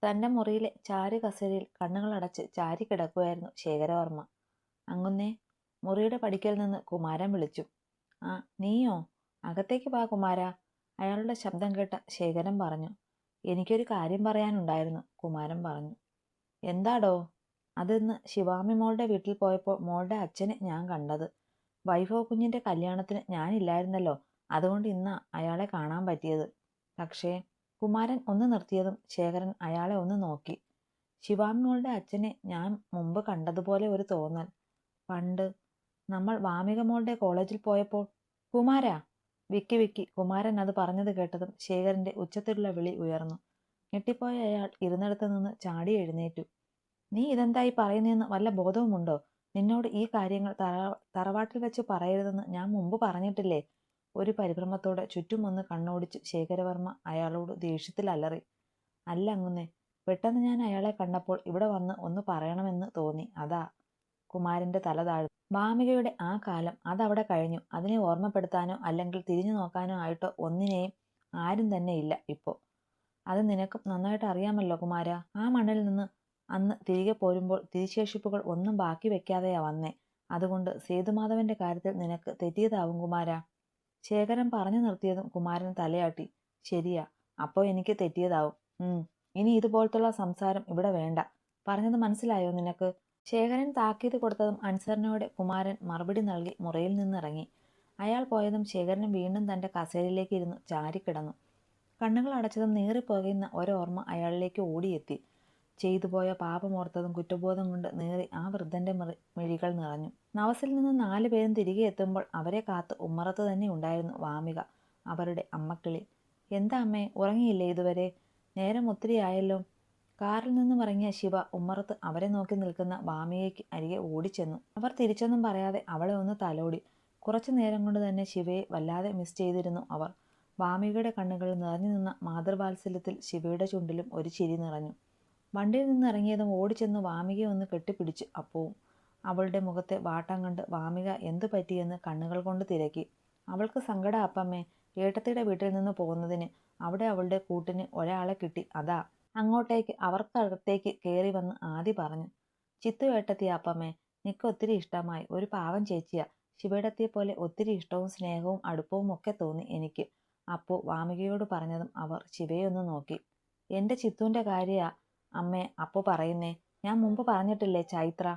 തന്റെ മുറിയിലെ ചാരു കസേരയിൽ കണ്ണുകളടച്ച് ചാരി കിടക്കുകയായിരുന്നു ശേഖരവർമ്മ. അങ്ങുന്നേ, മുറിയുടെ പടിക്കൽ നിന്ന് കുമാരൻ വിളിച്ചു. ആ, നീയോ? അകത്തേക്ക് വാ കുമാര. അയാളുടെ ശബ്ദം കേട്ട ശേഖരൻ പറഞ്ഞു. എനിക്കൊരു കാര്യം പറയാനുണ്ടായിരുന്നു, കുമാരൻ പറഞ്ഞു. എന്താടോ? അതിന്ന് ശിവാമി മോളുടെ വീട്ടിൽ പോയപ്പോൾ മോളുടെ അച്ഛനെ ഞാൻ കണ്ടത്. വൈഭവ് കുഞ്ഞിന്റെ കല്യാണത്തിന് ഞാനില്ലായിരുന്നല്ലോ, അതുകൊണ്ട് ഇന്നാ അയാളെ കാണാൻ പറ്റിയത്. പക്ഷേ കുമാരൻ ഒന്ന് നിർത്തിയതും ശേഖരൻ അയാളെ ഒന്ന് നോക്കി. ശിവാമി മോളുടെ അച്ഛനെ ഞാൻ മുമ്പ് കണ്ടതുപോലെ ഒരു തോന്നൽ. പണ്ട് നമ്മൾ വാമിക മോളുടെ കോളേജിൽ പോയപ്പോൾ. കുമാരാ! വിക്കി വിക്കി! കുമാരൻ അത് പറഞ്ഞത് കേട്ടതും ശേഖരന്റെ ഉച്ചത്തിലുള്ള വിളി ഉയർന്നു. ഞെട്ടിപ്പോയ അയാൾ ഇരുന്നിടത്ത് നിന്ന് ചാടി എഴുന്നേറ്റു. നീ ഇതെന്തായി പറയുന്നതെന്ന് വല്ല ബോധവുമുണ്ടോ? നിന്നോട് ഈ കാര്യങ്ങൾ തറവാട്ടിൽ വെച്ച് പറയരുതെന്ന് ഞാൻ മുമ്പ് പറഞ്ഞിട്ടില്ലേ? ഒരു പരിഭ്രമത്തോടെ ചുറ്റും ഒന്ന് കണ്ണോടിച്ച് ശേഖരവർമ്മ അയാളോട് ദേഷ്യത്തിൽ അലറി. അല്ല അങ്ങുന്നേ, പെട്ടെന്ന് ഞാൻ അയാളെ കണ്ടപ്പോൾ ഇവിടെ വന്ന് ഒന്ന് പറയണമെന്ന് തോന്നി, അതാ. കുമാരന്റെ തല താഴ്ന്നു. ഭാമികയുടെ ആ കാലം അതവിടെ കഴിഞ്ഞു. അതിനെ ഓർമ്മപ്പെടുത്താനോ അല്ലെങ്കിൽ തിരിഞ്ഞു നോക്കാനോ ആയിട്ടോ ഒന്നിനെയും ആരും തന്നെ ഇല്ല ഇപ്പോ. അത് നിനക്കും നന്നായിട്ട് അറിയാമല്ലോ കുമാര. ആ മണ്ണിൽ നിന്ന് അന്ന് തിരികെ പോരുമ്പോൾ തിരിശേഷിപ്പുകൾ ഒന്നും ബാക്കി വെക്കാതെയാ വന്നേ. അതുകൊണ്ട് സേതുമാധവന്റെ കാര്യത്തിൽ നിനക്ക് തെറ്റിയതാവും കുമാര. ശേഖരൻ പറഞ്ഞു നിർത്തിയതും കുമാരൻ തലയാട്ടി. ശരിയാ, അപ്പോ എനിക്ക് തെറ്റിയതാവും. ഇനി ഇതുപോലത്തുള്ള സംസാരം ഇവിടെ വേണ്ട. പറഞ്ഞത് മനസ്സിലായോ നിനക്ക്? ശേഖരൻ താക്കീത് കൊടുത്തതും അനുസരണയോടെ കുമാരൻ മറുപടി നൽകി മുറിയിൽ നിന്നിറങ്ങി. അയാൾ പോയതും ശേഖരൻ വീണ്ടും തന്റെ കസേരയിലേക്ക് ഇരുന്ന് ചാരിക്കിടന്നു. കണ്ണുകൾ അടച്ചതും നീറിപ്പോകുന്ന ഒരോർമ്മ അയാളിലേക്ക് ഓടിയെത്തി. ചെയ്തുപോയ പാപമോർത്തതും കുറ്റബോധം കൊണ്ട് നീറി ആ വൃദ്ധന്റെ മിഴികൾ നിറഞ്ഞു. നവസിൽ നിന്ന് 4 പേരും തിരികെ എത്തുമ്പോൾ അവരെ കാത്ത് ഉമ്മറത്ത് തന്നെ ഉണ്ടായിരുന്നു വാമിക, അവരുടെ അമ്മക്കിളി. എന്താ അമ്മേ, ഉറങ്ങിയില്ലേ ഇതുവരെ? നേരം ഒത്തിരി ആയല്ലോ. കാറിൽ നിന്നും ഇറങ്ങിയ ശിവ ഉമ്മറത്ത് അവരെ നോക്കി നിൽക്കുന്ന വാമികയ്ക്ക് അരികെ ഓടിച്ചെന്നു. അവർ തിരിച്ചൊന്നും പറയാതെ അവളെ ഒന്ന് തലോടി. കുറച്ചു നേരം കൊണ്ട് തന്നെ ശിവയെ വല്ലാതെ മിസ് ചെയ്തിരുന്നു അവർ. വാമികയുടെ കണ്ണുകളിൽ നിറഞ്ഞു നിന്ന മാതൃവാത്സല്യത്തിൽ ശിവയുടെ ചുണ്ടിലും ഒരു ചിരി നിറഞ്ഞു. വണ്ടിയിൽ നിന്ന് ഇറങ്ങിയതും ഓടിച്ചെന്ന് വാമികയെ ഒന്ന് കെട്ടിപ്പിടിച്ചു അപ്പവും. അവളുടെ മുഖത്തെ വാട്ടം കണ്ട് വാമിക എന്തു പറ്റിയെന്ന് കണ്ണുകൾ കൊണ്ട് തിരക്കി. അവൾക്ക് സങ്കടം അപ്പമ്മേ, ഏട്ടത്തിയുടെ വീട്ടിൽ നിന്ന് പോകുന്നതിന്. അവിടെ അവളുടെ കൂട്ടിന് ഒരാളെ കിട്ടി, അതാ. അങ്ങോട്ടേക്ക് അവർക്കകത്തേക്ക് കയറി വന്ന് ആദി പറഞ്ഞു. ചിത്തു ഏട്ടത്തിയ അപ്പമ്മേ, നിക്ക് ഒത്തിരി ഇഷ്ടമായി. ഒരു പാവം ചേച്ചിയാ. ശിവേടത്തിയെ പോലെ ഒത്തിരി ഇഷ്ടവും സ്നേഹവും അടുപ്പവും ഒക്കെ തോന്നി എനിക്ക്, അപ്പു വാമികയോട് പറഞ്ഞതും അവർ ശിവയൊന്ന് നോക്കി. എന്റെ ചിത്തുവിന്റെ കാര്യാ അമ്മേ അപ്പു പറയുന്നേ. ഞാൻ മുമ്പ് പറഞ്ഞിട്ടില്ലേ ചൈത്ര?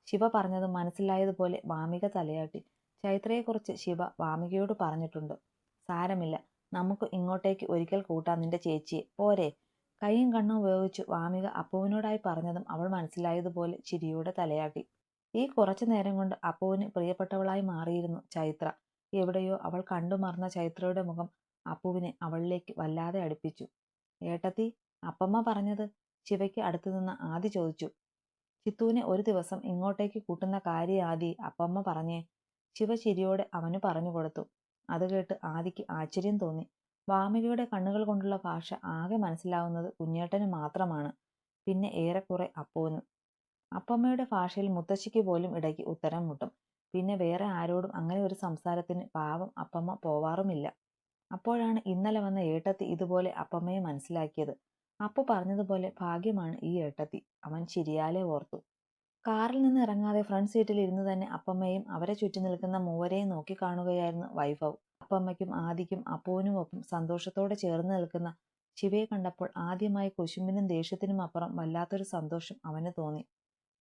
ശിവ പറഞ്ഞത് മനസ്സിലായതുപോലെ വാമിക തലയാട്ടി. ചൈത്രയെക്കുറിച്ച് ശിവ വാമികയോട് പറഞ്ഞിട്ടുണ്ട്. സാരമില്ല, നമുക്ക് ഇങ്ങോട്ടേക്ക് ഒരിക്കൽ കൂട്ടാം നിന്റെ ചേച്ചിയെ, പോരെ? കൈയും കണ്ണും ഉപയോഗിച്ച് വാമിക അപ്പുവിനോടായി പറഞ്ഞതും അവൾ മനസ്സിലായതുപോലെ ചിരിയോടെ തലയാട്ടി. ഈ കുറച്ചു നേരം കൊണ്ട് അപ്പുവിന് പ്രിയപ്പെട്ടവളായി മാറിയിരുന്നു ചൈത്ര. എവിടെയോ അവൾ കണ്ടുമറന്ന ചൈത്രയുടെ മുഖം അപ്പുവിനെ അവളിലേക്ക് വല്ലാതെ അടുപ്പിച്ചു. ഏട്ടത്തി, അപ്പമ്മ പറഞ്ഞത്? ശിവയ്ക്ക് അടുത്തു നിന്ന് ആദി ചോദിച്ചു. ചിത്തുവിനെ ഒരു ദിവസം ഇങ്ങോട്ടേക്ക് കൂട്ടുന്ന കാര്യം ആദി അപ്പമ്മ പറഞ്ഞേ. ശിവ ചിരിയോടെ അവന് പറഞ്ഞു കൊടുത്തു. അത് കേട്ട് ആദിക്ക് ആശ്ചര്യം തോന്നി. വാമികയുടെ കണ്ണുകൾ കൊണ്ടുള്ള ഭാഷ ആകെ മനസ്സിലാവുന്നത് കുഞ്ഞേട്ടന് മാത്രമാണ്, പിന്നെ ഏറെക്കുറെ അപ്പുവിനും. അപ്പമ്മയുടെ ഭാഷയിൽ മുത്തശ്ശിക്ക് പോലും ഇടയ്ക്ക് ഉത്തരം മുട്ടും. പിന്നെ വേറെ ആരോടും അങ്ങനെ ഒരു സംസാരത്തിന് പാവം അപ്പമ്മ പോവാറുമില്ല. അപ്പോഴാണ് ഇന്നലെ വന്ന ഏട്ടത്തി ഇതുപോലെ അപ്പമ്മയെ മനസ്സിലാക്കിയത്. അപ്പു പറഞ്ഞതുപോലെ ഭാഗ്യമാണ് ഈ ഏട്ടത്തി, അവൻ ചിരിയാലെ ഓർത്തു. കാറിൽ നിന്ന് ഇറങ്ങാതെ ഫ്രണ്ട് സീറ്റിൽ ഇരുന്ന് തന്നെ അപ്പമ്മയും അവരെ ചുറ്റി നിൽക്കുന്ന മൂവരെയും നോക്കി കാണുകയായിരുന്നു വൈഭവ്. അപ്പമ്മയ്ക്കും ആദിക്കും അപ്പുവിനുമൊപ്പം സന്തോഷത്തോടെ ചേർന്ന് നിൽക്കുന്ന ശിവയെ കണ്ടപ്പോൾ ആദ്യമായി കുശുമ്പിനും ദേഷ്യത്തിനും അപ്പുറം വല്ലാത്തൊരു സന്തോഷം അവന് തോന്നി.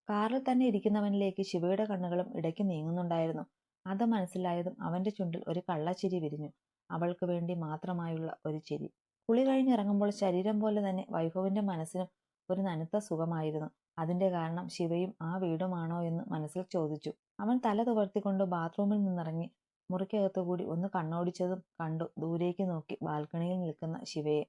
കാറിൽ തന്നെ ഇരിക്കുന്നവനിലേക്ക് ശിവയുടെ കണ്ണുകളും ഇടയ്ക്ക് നീങ്ങുന്നുണ്ടായിരുന്നു. അത് മനസ്സിലായതും അവന്റെ ചുണ്ടിൽ ഒരു കള്ളച്ചിരി വിരിഞ്ഞു. അവൾക്ക് വേണ്ടി മാത്രമായുള്ള ഒരു ചിരി. കുളി കഴിഞ്ഞിറങ്ങുമ്പോൾ ശരീരം പോലെ തന്നെ വൈഭവിന്റെ മനസ്സിനും ഒരു നനുത്ത സുഖമായിരുന്നു. അതിന്റെ കാരണം ശിവയും ആ വീടുമാണോ എന്ന് മനസ്സിൽ ചോദിച്ചു. അവൻ തല തുവർത്തിക്കൊണ്ട് ബാത്റൂമിൽ നിന്നിറങ്ങി മുറിക്കകത്തുകൂടി ഒന്ന് കണ്ണോടിച്ചതും കണ്ടു ദൂരേക്ക് നോക്കി ബാൽക്കണിയിൽ നിൽക്കുന്ന ശിവയെ.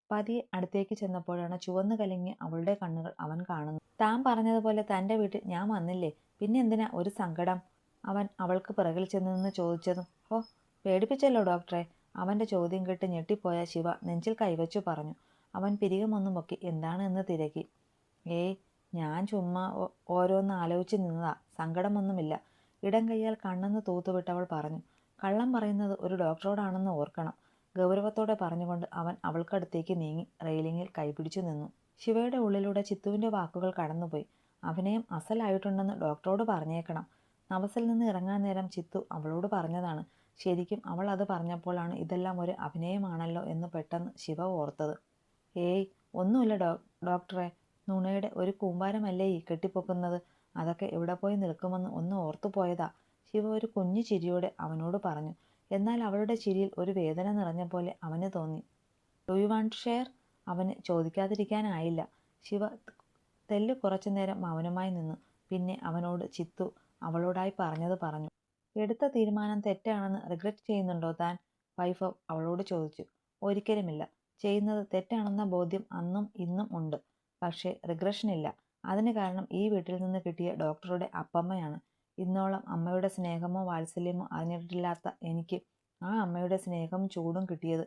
പതിയെ അടുത്തേക്ക് ചെന്നപ്പോഴാണ് ചുവന്നു കലങ്ങിയ അവളുടെ കണ്ണുകൾ അവൻ കാണുന്നത്. താൻ പറഞ്ഞതുപോലെ തന്റെ വീട്ടിൽ ഞാൻ വന്നില്ലേ, പിന്നെ എന്തിനാ ഒരു സങ്കടം? അവൻ അവൾക്ക് പിറകിൽ ചെന്ന് നിന്ന് ചോദിച്ചതും. ഹോ, പേടിപ്പിച്ചല്ലോ ഡോക്ടറെ. അവന്റെ ചോദ്യം കേട്ട് ഞെട്ടിപ്പോയ ശിവ നെഞ്ചിൽ കൈവച്ചു പറഞ്ഞു. അവൻ പിരികമൊന്നും പൊക്കി എന്താണ് എന്ന് തിരക്കി. ഏയ്, ഞാൻ ചുമ്മാ ഓരോന്ന് ആലോചിച്ച് നിന്നതാ, സങ്കടമൊന്നുമില്ല. ഇടം കൈയാൽ കണ്ണെന്ന് തൂത്തുവിട്ടവൾ പറഞ്ഞു. കള്ളം പറയുന്നത് ഒരു ഡോക്ടറോടാണെന്ന് ഓർക്കണം. ഗൗരവത്തോടെ പറഞ്ഞുകൊണ്ട് അവൻ അവൾക്കടുത്തേക്ക് നീങ്ങി റെയിലിങ്ങിൽ കൈപിടിച്ചു നിന്നു. ശിവയുടെ ഉള്ളിലൂടെ ചിത്തുവിൻ്റെ വാക്കുകൾ കടന്നുപോയി. അഭിനയം അസലായിട്ടുണ്ടെന്ന് ഡോക്ടറോട് പറഞ്ഞേക്കണം. നവസിൽ നിന്ന് ഇറങ്ങാൻ നേരം ചിത്തു അവളോട് പറഞ്ഞതാണ്. ശരിക്കും അവൾ അത് പറഞ്ഞപ്പോഴാണ് ഇതെല്ലാം ഒരു അഭിനയമാണല്ലോ എന്ന് പെട്ടെന്ന് ശിവ ഓർത്തത്. ഏയ് ഒന്നുമില്ല ഡോക്ടറെ, നുണയുടെ ഒരു കൂമ്പാരമല്ലേ ഈ കെട്ടിപ്പൊക്കുന്നത്. അതൊക്കെ എവിടെ പോയി നിൽക്കുമെന്ന് ഒന്ന് ഓർത്തുപോയതാ. ശിവ ഒരു കുഞ്ഞു ചിരിയോടെ അവനോട് പറഞ്ഞു. എന്നാൽ അവളുടെ ചിരിയിൽ ഒരു വേദന നിറഞ്ഞ പോലെ അവന് തോന്നി. Do you want share? അവന് ചോദിക്കാതിരിക്കാനായില്ല. ശിവ തെല്ല് കുറച്ചു നേരം മൗനമായി നിന്നു. പിന്നെ അവനോട് ചിത്തു അവളോടായി പറഞ്ഞത് പറഞ്ഞു. എടുത്ത തീരുമാനം തെറ്റാണെന്ന് റിഗ്രറ്റ് ചെയ്യുന്നുണ്ടോ താൻ? വൈഭവ് അവളോട് ചോദിച്ചു. ഒരിക്കലുമില്ല. ചെയ്യുന്നത് തെറ്റാണെന്ന ബോധ്യം അന്നും ഇന്നും ഉണ്ട്. പക്ഷേ റിഗ്രഷനില്ല. അതിന് കാരണം ഈ വീട്ടിൽ നിന്ന് കിട്ടിയ ഡോക്ടറുടെ അപ്പമ്മയാണ്. ഇന്നോളം അമ്മയുടെ സ്നേഹമോ വാത്സല്യമോ അറിഞ്ഞിട്ടില്ലാത്ത എനിക്ക് ആ അമ്മയുടെ സ്നേഹവും ചൂടും കിട്ടിയത്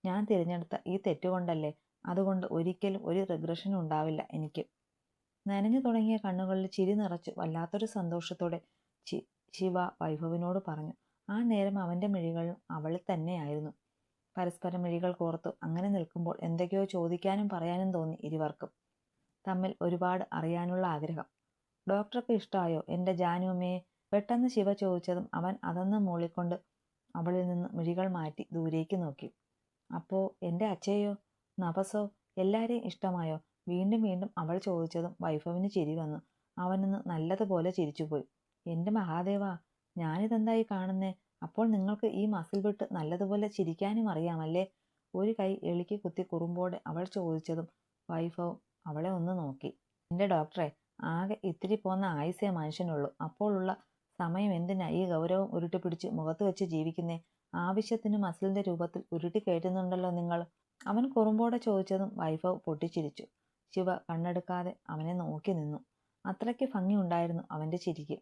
ഞാൻ തിരഞ്ഞെടുത്ത ഈ തെറ്റുകൊണ്ടല്ലേ. അതുകൊണ്ട് ഒരിക്കലും ഒരു റിഗ്രഷനും ഉണ്ടാവില്ല എനിക്ക്. നനഞ്ഞു തുടങ്ങിയ കണ്ണുകളിൽ ചിരി നിറച്ചു വല്ലാത്തൊരു സന്തോഷത്തോടെ ശിവ വൈഭവിനോട് പറഞ്ഞു. ആ നേരം അവൻ്റെ മിഴികളും അവളിൽ തന്നെയായിരുന്നു. പരസ്പരം മിഴികൾ കോർത്തു അങ്ങനെ നിൽക്കുമ്പോൾ എന്തൊക്കെയോ ചോദിക്കാനും പറയാനും തോന്നി ഇരുവർക്കും. തമ്മിൽ ഒരുപാട് അറിയാനുള്ള ആഗ്രഹം. ഡോക്ടർക്ക് ഇഷ്ടമായോ എൻ്റെ ജാനുമ്മയെ? പെട്ടെന്ന് ശിവ ചോദിച്ചതും അവൻ അതെന്ന് മൂളിക്കൊണ്ട് അവളിൽ നിന്ന് മിഴികൾ മാറ്റി ദൂരേക്ക് നോക്കി. അപ്പോ എൻ്റെ അച്ഛയോ നഭസോ എല്ലാരെയും ഇഷ്ടമായോ? വീണ്ടും വീണ്ടും അവൾ ചോദിച്ചതും വൈഭവിന് ചിരി വന്നു. അവനൊന്ന് നല്ലതുപോലെ ചിരിച്ചുപോയി. എൻ്റെ മഹാദേവാ, ഞാനിതെന്തായി കാണുന്നേ? അപ്പോൾ നിങ്ങൾക്ക് ഈ മസിൽ വിട്ട് നല്ലതുപോലെ ചിരിക്കാനും അറിയാമല്ലേ? ഒരു കൈ എളിക്ക് കുത്തി കുറുമ്പോടെ അവൾ ചോദിച്ചതും വൈഭവ് അവളെ ഒന്ന് നോക്കി. എൻ്റെ ഡോക്ടറെ, ആകെ ഇത്തിരി പോന്ന ആയുസേ മനുഷ്യനുള്ളൂ. അപ്പോഴുള്ള സമയം എന്തിനാ ഈ ഗൗരവം ഉരുട്ടിപ്പിടിച്ച് മുഖത്ത് വെച്ച് ജീവിക്കുന്നേ? ആവശ്യത്തിന് മസിലിന്റെ രൂപത്തിൽ ഉരുട്ടി കയറ്റുന്നുണ്ടല്ലോ നിങ്ങൾ. അവൻ കുറുമ്പോടെ ചോദിച്ചതും വൈഭവ് പൊട്ടിച്ചിരിച്ചു. ശിവ കണ്ണെടുക്കാതെ അവനെ നോക്കി നിന്നു. അത്രയ്ക്ക് ഭംഗിയുണ്ടായിരുന്നു അവൻ്റെ ചിരിക്ക്.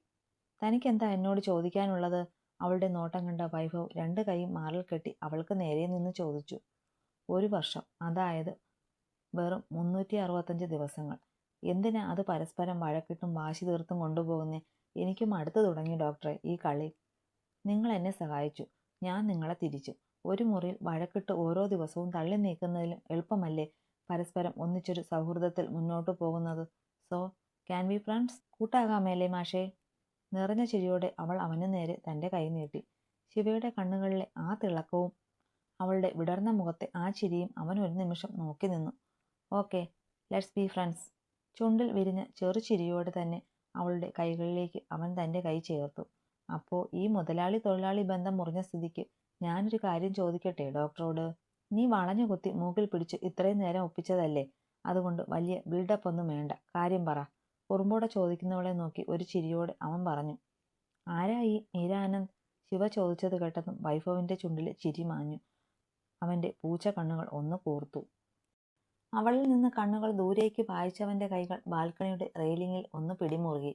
തനിക്കെന്താ എന്നോട് ചോദിക്കാനുള്ളത്? അവളുടെ നോട്ടം കണ്ട വൈഭവ് രണ്ട് കൈയും മാറിൽ കെട്ടി അവൾക്ക് നേരെ നിന്ന് ചോദിച്ചു. 1 വർഷം, അതായത് വെറും 365 ദിവസങ്ങൾ. എന്തിനാ അത് പരസ്പരം വഴക്കിട്ടും വാശി തീർത്തും കൊണ്ടുപോകുന്നേ? എനിക്കും അടുത്തു തുടങ്ങി ഡോക്ടറെ ഈ കളി. നിങ്ങൾ എന്നെ സഹായിച്ചു, ഞാൻ നിങ്ങളെ തിരിച്ചു. ഒരു മുറിയിൽ വഴക്കിട്ട് ഓരോ ദിവസവും തള്ളി നീക്കുന്നതിലും എളുപ്പമല്ലേ പരസ്പരം ഒന്നിച്ചൊരു സൗഹൃദത്തിൽ മുന്നോട്ടു പോകുന്നത്? So can we friends? കൂട്ടാകാമേലേ മാഷേ? നിറഞ്ഞ ചിരിയോടെ അവൾ അവന് നേരെ തൻ്റെ കൈ നീട്ടി. ശിവയുടെ കണ്ണുകളിലെ ആ തിളക്കവും അവളുടെ വിടർന്ന മുഖത്തെ ആ ചിരിയും അവൻ ഒരു നിമിഷം നോക്കി നിന്നു. Okay, let's be friends. ചുണ്ടിൽ വിരിഞ്ഞ ചെറുചിരിയോടെ തന്നെ അവളുടെ കൈകളിലേക്ക് അവൻ തൻ്റെ കൈ ചേർത്തു. അപ്പോൾ ഈ മുതലാളി തൊഴിലാളി ബന്ധം മുറിഞ്ഞ സ്ഥിതിക്ക് ഞാനൊരു കാര്യം ചോദിക്കട്ടെ ഡോക്ടറോട്? നീ വളഞ്ഞു കുത്തി മൂക്കിൽ പിടിച്ച് ഇത്രയും നേരം ഒപ്പിച്ചതല്ലേ? അതുകൊണ്ട് വലിയ ബിൽഡപ്പ് ഒന്നും വേണ്ട, കാര്യം പറ. കുറുമ്പോടെ ചോദിക്കുന്നവളെ നോക്കി ഒരു ചിരിയോടെ അവൻ പറഞ്ഞു. ആരാ ഈ മീര ആനന്ദ്? ശിവ ചോദിച്ചത് കേട്ടതും വൈഭവിൻ്റെ ചുണ്ടിലെ ചിരി മാഞ്ഞു. അവൻ്റെ പൂച്ച കണ്ണുകൾ ഒന്ന് കൂർത്തു. അവളിൽ നിന്ന് കണ്ണുകൾ ദൂരേക്ക് പായിച്ചവൻ്റെ കൈകൾ ബാൽക്കണിയുടെ റെയിലിങ്ങിൽ ഒന്ന് പിടിമുറുകി.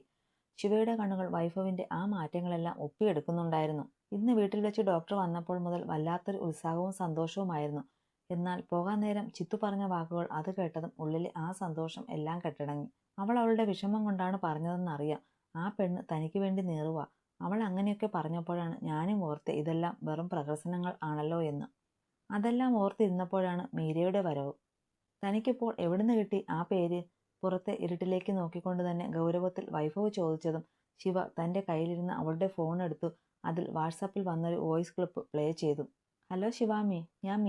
ശിവയുടെ കണ്ണുകൾ വൈഭവിൻ്റെ ആ മാറ്റങ്ങളെല്ലാം ഒപ്പിയെടുക്കുന്നുണ്ടായിരുന്നു. ഇന്ന് വീട്ടിൽ വെച്ച് ഡോക്ടർ വന്നപ്പോൾ മുതൽ വല്ലാത്തൊരു ഉത്സാഹവും സന്തോഷവുമായിരുന്നു. എന്നാൽ പോകാൻ നേരം ചിത്തു പറഞ്ഞ വാക്കുകൾ അത് കേട്ടതും ഉള്ളിലെ ആ സന്തോഷം എല്ലാം കെട്ടടങ്ങി. അവൾ അവളുടെ വിഷമം കൊണ്ടാണ് പറഞ്ഞതെന്നറിയാം. ആ പെണ്ണ് തനിക്ക് വേണ്ടി നേറുക. അവൾ അങ്ങനെയൊക്കെ പറഞ്ഞപ്പോഴാണ് ഞാനും ഓർത്തെ ഇതെല്ലാം വെറും പ്രഹസനങ്ങൾ ആണല്ലോ എന്ന്. അതെല്ലാം ഓർത്തിരുന്നപ്പോഴാണ് മീരയുടെ വരവ്. തനിക്കിപ്പോൾ എവിടുന്ന് കിട്ടി ആ പേര്? പുറത്തെ ഇരുട്ടിലേക്ക് നോക്കിക്കൊണ്ട് തന്നെ ഗൗരവത്തിൽ വൈഭവ് ചോദിച്ചതും ശിവ തൻ്റെ കയ്യിലിരുന്ന അവളുടെ ഫോൺ എടുത്തു അതിൽ വാട്സാപ്പിൽ വന്നൊരു വോയിസ് ക്ലിപ്പ് പ്ലേ ചെയ്തു. ഹലോ ശിവാമി, ഞാൻ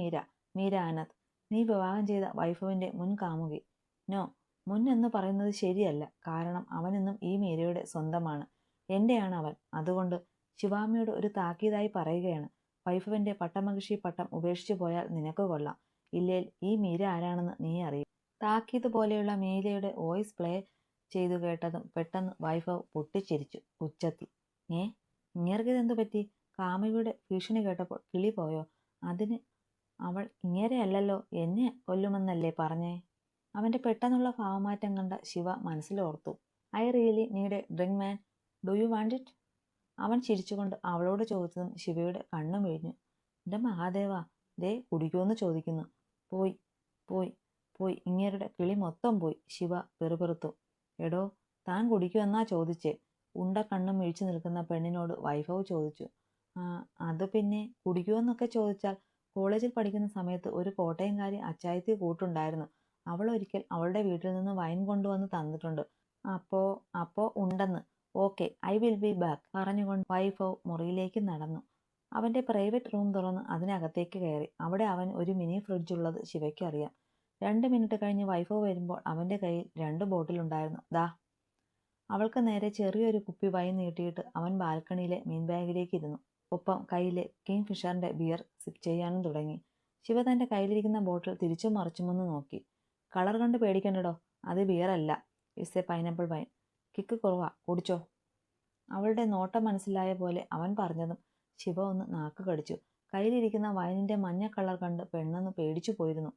മീര ആനന്ദ്. നീ വിവാഹം ചെയ്ത വൈഭവിൻ്റെ മുൻ കാമുകി. നോ, മുൻ എന്ന് പറയുന്നത് ശരിയല്ല. കാരണം അവനെന്നും ഈ മീരയുടെ സ്വന്തമാണ്. എൻ്റെയാണ് അവൻ. അതുകൊണ്ട് ശിവാമിയോട് ഒരു താക്കീതായി പറയുകയാണ്. വൈഭവിൻ്റെ പട്ടമഹിഷി പട്ടം ഉപേക്ഷിച്ചു പോയാൽ നിനക്ക് കൊള്ളാം. ഇല്ലേൽ ഈ മീര ആരാണെന്ന് നീ അറിയും. താക്കീത് പോലെയുള്ള മീരയുടെ വോയിസ് പ്ലേ ചെയ്തു കേട്ടതും പെട്ടെന്ന് വൈഭവ് പൊട്ടിച്ചിരിച്ചു ഉച്ചത്തിൽ. ഇങ്ങേർക്കിതെന്തു പറ്റി? കാമുകിയുടെ ഭീഷണി കേട്ടപ്പോൾ കിളി പോയോ? അതിന് അവൾ ഇങ്ങേരെയല്ലല്ലോ, എന്നെ കൊല്ലുമെന്നല്ലേ പറഞ്ഞേ? അവൻ്റെ പെട്ടെന്നുള്ള ഭാവമാറ്റം കണ്ട ശിവ മനസ്സിലോർത്തു. I really need a drink man, do you want it? അവൻ ചിരിച്ചുകൊണ്ട് അവളോട് ചോദിച്ചതും ശിവയുടെ കണ്ണു വീഴ്ന്നു. എൻ്റെ മഹാദേവ, ദേ കുടിക്കുമെന്ന് ചോദിക്കുന്നു. പോയി പോയി പോയി ഇങ്ങേരുടെ കിളി മൊത്തം പോയി. ശിവ പെറുപെറുത്തു. എടോ, താൻ കുടിക്കുമെന്നാ ചോദിച്ചേ? ഉണ്ട കണ്ണും വീഴ്ച നിൽക്കുന്ന പെണ്ണിനോട് വൈഭവ് ചോദിച്ചു. അത് പിന്നെ കുടിക്കുമെന്നൊക്കെ ചോദിച്ചാൽ കോളേജിൽ പഠിക്കുന്ന സമയത്ത് ഒരു കോട്ടയംകാരി അച്ചായത്തി കൂട്ടുണ്ടായിരുന്നു. അവൾ ഒരിക്കൽ അവളുടെ വീട്ടിൽ നിന്ന് വൈൻ കൊണ്ടുവന്ന് തന്നിട്ടുണ്ട്. അപ്പോ ഉണ്ടെന്ന്. Okay, I will be back പറഞ്ഞുകൊണ്ട് വൈഭവ് മുറിയിലേക്ക് നടന്നു. അവന്റെ പ്രൈവറ്റ് റൂം തുറന്ന് അതിനകത്തേക്ക് കയറി. അവിടെ അവൻ ഒരു മിനി ഫ്രിഡ്ജ് ഉള്ളത് ശിവയ്ക്ക് അറിയാം. 2 മിനിറ്റ് കഴിഞ്ഞ് വൈഭവ് വരുമ്പോൾ അവന്റെ കയ്യിൽ 2 ബോട്ടിലുണ്ടായിരുന്നു. ദാ. അവൾക്ക് നേരെ ചെറിയൊരു കുപ്പി വൈൻ നീട്ടിയിട്ട് അവൻ ബാൽക്കണിയിലെ മീൻ ബാഗിലേക്ക് ഇരുന്നു. ഒപ്പം കയ്യിലെ കിങ് ഫിഷറിന്റെ ബിയർ സിപ്പ് ചെയ്യാനും തുടങ്ങി. ശിവ തന്റെ കയ്യിലിരിക്കുന്ന ബോട്ടിൽ തിരിച്ചും മറിച്ചുമൊന്ന് നോക്കി. കളർ കണ്ട് പേടിക്കണ്ടടോ, അത് ബിയർ അല്ല, it's A pineapple wine. Kick കുറവാ, കുടിച്ചോ. അവളുടെ നോട്ടം മനസ്സിലായ പോലെ അവൻ പറഞ്ഞതും ശിവ ഒന്ന് നാക്ക് കടിച്ചു. കയ്യിലിരിക്കുന്ന വൈനിന്റെ മഞ്ഞ കളർ കണ്ട് പെണ്ണൊന്ന് പേടിച്ചു പോയിരുന്നു.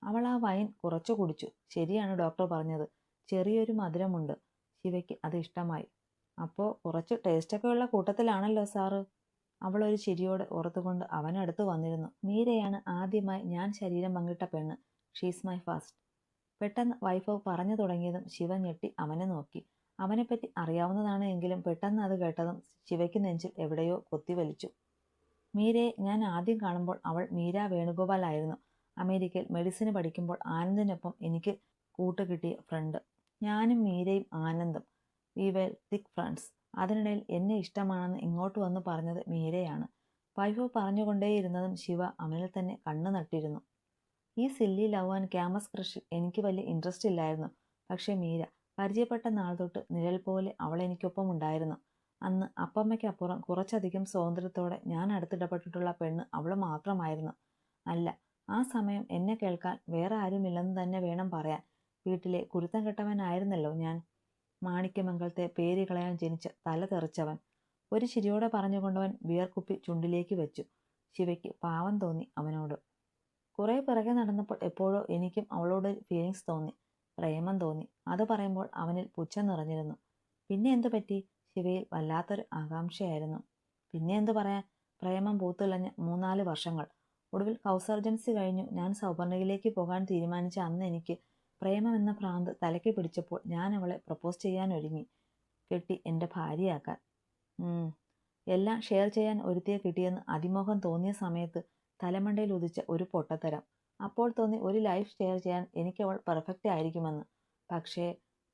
അവൾ ആ വൈൻ കുറച്ചു കുടിച്ചു. ശരിയാണ് ഡോക്ടർ പറഞ്ഞത്, ചെറിയൊരു മധുരമുണ്ട്. ശിവയ്ക്ക് അത് ഇഷ്ടമായി. അപ്പോൾ കുറച്ച് ടേസ്റ്റൊക്കെ ഉള്ള കൂട്ടത്തിലാണല്ലോ സാറ്. അവൾ ഒരു ചിരിയോടെ ഓർത്തുകൊണ്ട് അവനടുത്ത് വന്നിരുന്നു. മീരയാണ് ആദ്യമായി ഞാൻ ശരീരം പങ്കിട്ട പെണ്ണ്. She's my first. പെട്ടെന്ന് വൈഭവ് പറഞ്ഞു തുടങ്ങിയതും ശിവ ഞെട്ടി അവനെ നോക്കി. അവനെപ്പറ്റി അറിയാവുന്നതാണ് എങ്കിലും പെട്ടെന്ന് അത് കേട്ടതും ശിവയ്ക്ക് നെഞ്ചിൽ എവിടെയോ കൊത്തിവലിച്ചു. മീരയെ ഞാൻ ആദ്യം കാണുമ്പോൾ അവൾ മീര വേണുഗോപാൽ ആയിരുന്നു. അമേരിക്കയിൽ മെഡിസിന് പഠിക്കുമ്പോൾ ആനന്ദിനൊപ്പം എനിക്ക് കൂട്ടുകിട്ടിയ ഫ്രണ്ട്. ഞാനും മീരയും ആനന്ദും വി വെർ തിക് ഫ്രണ്ട്സ്. അതിനിടയിൽ എന്നെ ഇഷ്ടമാണെന്ന് ഇങ്ങോട്ട് വന്ന് പറഞ്ഞത് മീരയാണ്. വൈഭവ് പറഞ്ഞുകൊണ്ടേയിരുന്നതും ശിവ അവനിൽ തന്നെ കണ്ണു നട്ടിരുന്നു. ഈ സില്ലി ലവ് ആൻഡ് ക്യാമ്പസ് ക്രഷിൽ എനിക്ക് വലിയ ഇൻട്രസ്റ്റ് ഇല്ലായിരുന്നു. പക്ഷേ മീര, പരിചയപ്പെട്ട നാൾ തൊട്ട് നിഴൽ പോലെ അവൾ എനിക്കൊപ്പം ഉണ്ടായിരുന്നു. അന്ന് അപ്പമ്മയ്ക്കപ്പുറം കുറച്ചധികം സ്വാതന്ത്ര്യത്തോടെ ഞാൻ അടുത്തിടപെട്ടിട്ടുള്ള പെണ്ണ് അവൾ മാത്രമായിരുന്നു. അല്ല, ആ സമയം എന്നെ കേൾക്കാൻ വേറെ ആരുമില്ലെന്ന് തന്നെ വേണം പറയാൻ. വീട്ടിലെ കുരുത്തം കെട്ടവനായിരുന്നല്ലോ ഞാൻ. മാണിക്യമംഗലത്തെ പേര് കളയാൻ ജനിച്ച തല തെറിച്ചവൻ. ഒരു ചിരിയോടെ പറഞ്ഞുകൊണ്ടവൻ ബിയർ കുപ്പി ചുണ്ടിലേക്ക് വെച്ചു. ശിവയ്ക്ക് പാവം തോന്നി അവനോട്. കുറെ പിറകെ നടന്നപ്പോൾ എപ്പോഴോ എനിക്കും അവളോട് ഫീലിങ്സ് തോന്നി, പ്രേമം തോന്നി. അത് പറയുമ്പോൾ അവനിൽ പുച്ഛം നിറഞ്ഞിരുന്നു. പിന്നെ എന്തു പറ്റി? ശിവയിൽ വല്ലാത്തൊരു ആകാംക്ഷയായിരുന്നു. പിന്നെ എന്തു പറയാൻ, പ്രേമം പൂത്തുലഞ്ഞ 3-4 വർഷങ്ങൾ. ഒടുവിൽ ഹൗസ് സർജൻസി കഴിഞ്ഞു ഞാൻ സൗപർണികയിലേക്ക് പോകാൻ തീരുമാനിച്ച അന്ന് എനിക്ക് പ്രേമം എന്ന ഭ്രാന്ത് തലയ്ക്ക് പിടിച്ചപ്പോൾ ഞാൻ അവളെ പ്രപ്പോസ് ചെയ്യാൻ ഒരുങ്ങി. കെട്ടി എൻ്റെ ഭാര്യയാക്കാൻ. എല്ലാം ഷെയർ ചെയ്യാൻ ഒരുത്തിയെ കിട്ടിയെന്ന് അതിമോഹം തോന്നിയ സമയത്ത് തലമണ്ടയിൽ ഉദിച്ച ഒരു പൊട്ടത്തരം. അപ്പോൾ തോന്നി ഒരു ലൈഫ് ഷെയർ ചെയ്യാൻ എനിക്കവൾ പെർഫെക്റ്റ് ആയിരിക്കുമെന്ന്. പക്ഷേ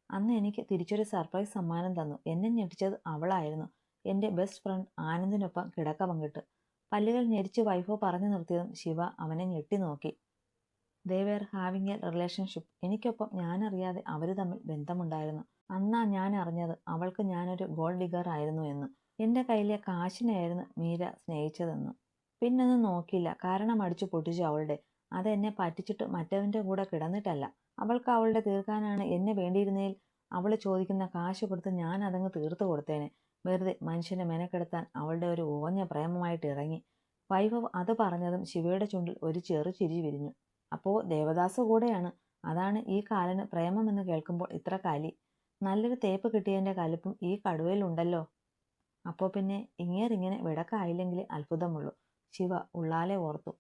അന്ന് എനിക്ക് തിരിച്ചൊരു സർപ്രൈസ് സമ്മാനം തന്നു. എന്നെ ഞെട്ടിച്ചത് അവളായിരുന്നു. എൻ്റെ ബെസ്റ്റ് ഫ്രണ്ട് ആനന്ദിനൊപ്പം കിടക്ക പങ്കിട്ട്. പല്ലുകൾ ഞെരിച്ച് വൈഭവ് പറഞ്ഞു നിർത്തിയതും ശിവ അവനെ ഞെട്ടി നോക്കി. They were having a relationship. എനിക്കൊപ്പം ഞാനറിയാതെ അവർ തമ്മിൽ ബന്ധമുണ്ടായിരുന്നു. അന്നാ ഞാൻ അറിഞ്ഞത് അവൾക്ക് ഞാനൊരു ഗോൾഡ് ഡിഗർ ആയിരുന്നു എന്ന്. എൻ്റെ കയ്യിലെ കാശിനെയായിരുന്നു മീര സ്നേഹിച്ചതെന്ന്. പിന്നൊന്നും നോക്കിയില്ല. കാരണം അടിച്ചു പൊട്ടിച്ചു അവളുടെ. അതെന്നെ പറ്റിച്ചിട്ട് മറ്റവൻ്റെ കൂടെ കിടന്നിട്ടല്ല. അവൾക്ക് അവളുടെ തീർക്കാനാണ് എന്നെ വേണ്ടിയിരുന്നേൽ അവൾ ചോദിക്കുന്ന കാശ് കൊടുത്ത് ഞാൻ അതങ്ങ് തീർത്തു കൊടുത്തേനെ. വെറുതെ മനുഷ്യനെ മെനക്കെടുത്താൻ അവളുടെ ഒരു ഓഞ്ഞ പ്രേമമായിട്ട് ഇറങ്ങി. വൈഭവ് അത് പറഞ്ഞതും ശിവയുടെ ചുണ്ടിൽ ഒരു ചെറു ചിരി വിരിഞ്ഞു. അപ്പോൾ ദേവദാസ് കൂടെയാണ്. അതാണ് ഈ കാലന് പ്രേമമെന്ന് കേൾക്കുമ്പോൾ ഇത്ര കലി. നല്ലൊരു തേപ്പ് കിട്ടിയതിൻ്റെ കലിപ്പും ഈ കടുവയിലുണ്ടല്ലോ. അപ്പോൾ പിന്നെ ഇങ്ങേരിങ്ങനെ വിടക്കായില്ലെങ്കിൽ അത്ഭുതമുള്ളൂ, ശിവ ഉള്ളാലെ ഓർത്തു.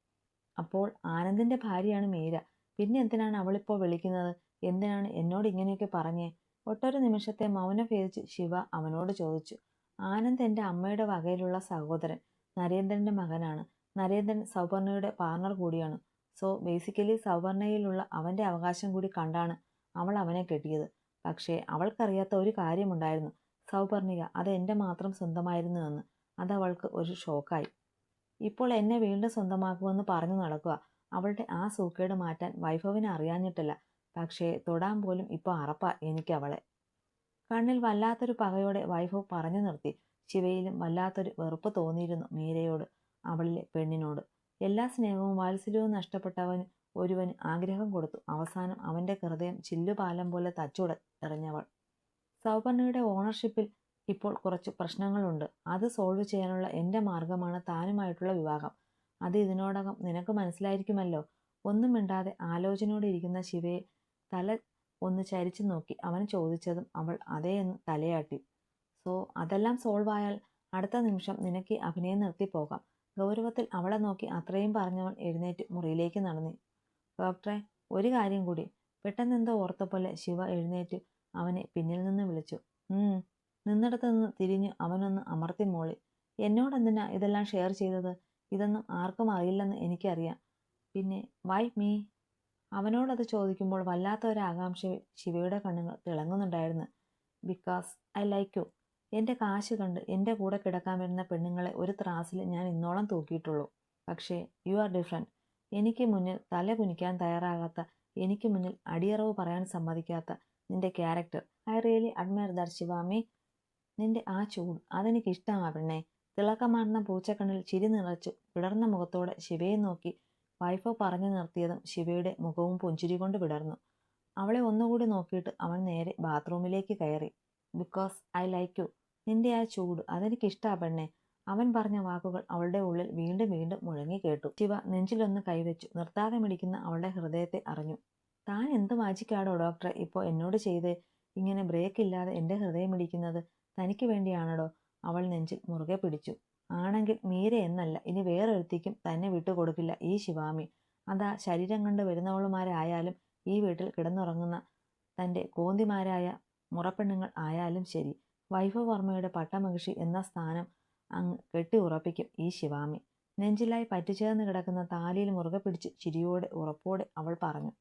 അപ്പോൾ ആനന്ദിന്റെ ഭാര്യയാണ് മീര. പിന്നെ എന്തിനാണ് അവളിപ്പോൾ വിളിക്കുന്നത്? എന്തിനാണ് എന്നോട് ഇങ്ങനെയൊക്കെ പറഞ്ഞേ? ഒട്ടൊരു നിമിഷത്തെ മൗനം ഭേദിച്ച് ശിവ അവനോട് ചോദിച്ചു. ആനന്ദ് എൻ്റെ അമ്മയുടെ വകയിലുള്ള സഹോദരൻ, നരേന്ദ്രന്റെ മകനാണ്. നരേന്ദ്രൻ സൗപർണയുടെ പാർട്ണർ കൂടിയാണ്. സോ ബേസിക്കലി സൗപർണയിലുള്ള അവന്റെ അവകാശം കൂടി കണ്ടാണ് അവൾ അവനെ കെട്ടിയത്. പക്ഷേ അവൾക്കറിയാത്ത ഒരു കാര്യമുണ്ടായിരുന്നു. സൗപർണിക അത് എൻ്റെ മാത്രം സ്വന്തമായിരുന്നുവെന്ന്. അതവൾക്ക് ഒരു ഷോക്കായി. ഇപ്പോൾ എന്നെ വീണ്ടും സ്വന്തമാക്കുമെന്ന് പറഞ്ഞു നടക്കുക. അവളുടെ ആ സൂക്കേട് മാറ്റാൻ വൈഭവിനെ അറിയാഞ്ഞിട്ടല്ല. പക്ഷേ തൊടാൻ പോലും ഇപ്പോൾ അറപ്പാ എനിക്കവളെ. കണ്ണിൽ വല്ലാത്തൊരു പകയോടെ വൈഭവ് പറഞ്ഞു നിർത്തി. ശിവയിലും വല്ലാത്തൊരു വെറുപ്പ് തോന്നിയിരുന്നു മീരയോട്, അവളിലെ പെണ്ണിനോട്. എല്ലാ സ്നേഹവും വാത്സല്യവും നഷ്ടപ്പെട്ടവന് ഒരുവന് ആഗ്രഹം കൊടുത്തു അവസാനം അവന്റെ ഹൃദയം ചില്ലുപാലം പോലെ എറിഞ്ഞവൾ. സൗപർണയുടെ ഓണർഷിപ്പിൽ ഇപ്പോൾ കുറച്ച് പ്രശ്നങ്ങളുണ്ട്. അത് സോൾവ് ചെയ്യാനുള്ള എൻ്റെ മാർഗമാണ് താനുമായിട്ടുള്ള വിവാഹം. അത് ഇതിനോടകം നിനക്ക് മനസ്സിലായിരിക്കുമല്ലോ. ഒന്നും മിണ്ടാതെ ആലോചനയോടെ ഇരിക്കുന്ന ശിവയെ തല ഒന്ന് ചരിച്ചു നോക്കി അവൻ ചോദിച്ചതും അവൾ അതേ എന്ന് തലയാട്ടി. സോ അതെല്ലാം സോൾവ് ആയാൽ അടുത്ത നിമിഷം നിനക്ക് അഭിനയം നിർത്തിപ്പോകാം. ഗൗരവത്തിൽ അവളെ നോക്കി അത്രയും പറഞ്ഞവൾ എഴുന്നേറ്റ് മുറിയിലേക്ക് നടന്നു. ഡോക്ടറെ, ഒരു കാര്യം കൂടി. പെട്ടെന്നെന്തോ ഓർത്തപ്പോലെ ശിവ എഴുന്നേറ്റ് അവനെ പിന്നിൽ നിന്ന് വിളിച്ചു. നിന്നിടത്ത് നിന്ന് തിരിഞ്ഞ് അവനൊന്ന് അമർത്തി മോളി. എന്നോടെന്തിനാ ഇതെല്ലാം ഷെയർ ചെയ്തത്? ഇതൊന്നും ആർക്കും അറിയില്ലെന്ന് എനിക്കറിയാം. പിന്നെ വൈ മീ? അവനോടത് ചോദിക്കുമ്പോൾ വല്ലാത്ത ഒരു ആകാംക്ഷയിൽ ശിവയുടെ കണ്ണുകൾ തിളങ്ങുന്നുണ്ടായിരുന്നു. Because I like you. എൻ്റെ കാശ് കണ്ട് എൻ്റെ കൂടെ കിടക്കാൻ വരുന്ന പെണ്ണുങ്ങളെ ഒരു ത്രാസിൽ ഞാൻ ഇന്നോളം തൂക്കിയിട്ടുള്ളൂ. പക്ഷേ യു ആർ ഡിഫറെൻറ്റ്. എനിക്ക് മുന്നിൽ തല കുനിക്കാൻ തയ്യാറാകാത്ത, എനിക്ക് മുന്നിൽ അടിയറവ് പറയാൻ സമ്മതിക്കാത്ത നിന്റെ character I really admire that ശിവാമി. നിന്റെ ആ ചൂട് അതെനിക്ക് ഇഷ്ടമാ പെണ്ണേ. തിളക്കമാർന്ന പൂച്ചക്കണ്ണിൽ ചിരി നിറച്ചു വിടർന്ന മുഖത്തോടെ ശിവയെ നോക്കി വൈഫ് പറഞ്ഞു നിർത്തിയതും ശിവയുടെ മുഖവും പുഞ്ചിരി കൊണ്ട് വിടർന്നു. അവളെ ഒന്നുകൂടി നോക്കിയിട്ട് അവൻ നേരെ ബാത്റൂമിലേക്ക് കയറി. Because I like U. നിന്റെ ആ ചൂട് അതെനിക്ക് ഇഷ്ടാ പെണ്ണേ. അവൻ പറഞ്ഞ വാക്കുകൾ അവളുടെ ഉള്ളിൽ വീണ്ടും വീണ്ടും മുഴങ്ങി കേട്ടു. ശിവ നെഞ്ചിലൊന്ന് കൈവച്ചു നിർത്താതെ മിടിക്കുന്ന അവളുടെ ഹൃദയത്തെ അറിഞ്ഞു. താൻ എന്ത് മാജിക്കാടോ ഡോക്ടറെ ഇപ്പോൾ എന്നോട് ചെയ്തേ? ഇങ്ങനെ ബ്രേക്ക് ഇല്ലാതെ എൻ്റെ ഹൃദയം മിടിക്കുന്നത് തനിക്ക് വേണ്ടിയാണടോ. അവൾ നെഞ്ചിൽ മുറുകെ പിടിച്ചു. ആണെങ്കിൽ മീര എന്നല്ല, ഇനി വേറൊരുത്തിക്കും തന്നെ വിട്ടുകൊടുക്കില്ല ഈ ശിവാമി. അതാ ശരീരം കണ്ട് വരുന്നവളുമാരായാലും ഈ വീട്ടിൽ കിടന്നുറങ്ങുന്ന തൻ്റെ കോന്തിമാരായ മുറപ്പെണ്ണുങ്ങൾ ആയാലും ശരി. വൈഭവർമ്മയുടെ പട്ടമഹിഷി എന്ന സ്ഥാനം അങ്ങ് കെട്ടി ഉറപ്പിക്കും ഈ ശിവാമി. നെഞ്ചിലായി പറ്റിച്ചേർന്ന് കിടക്കുന്ന താലിയിൽ മുറുകെ പിടിച്ച് ചിരിയോടെ ഉറപ്പോടെ അവൾ പറഞ്ഞു.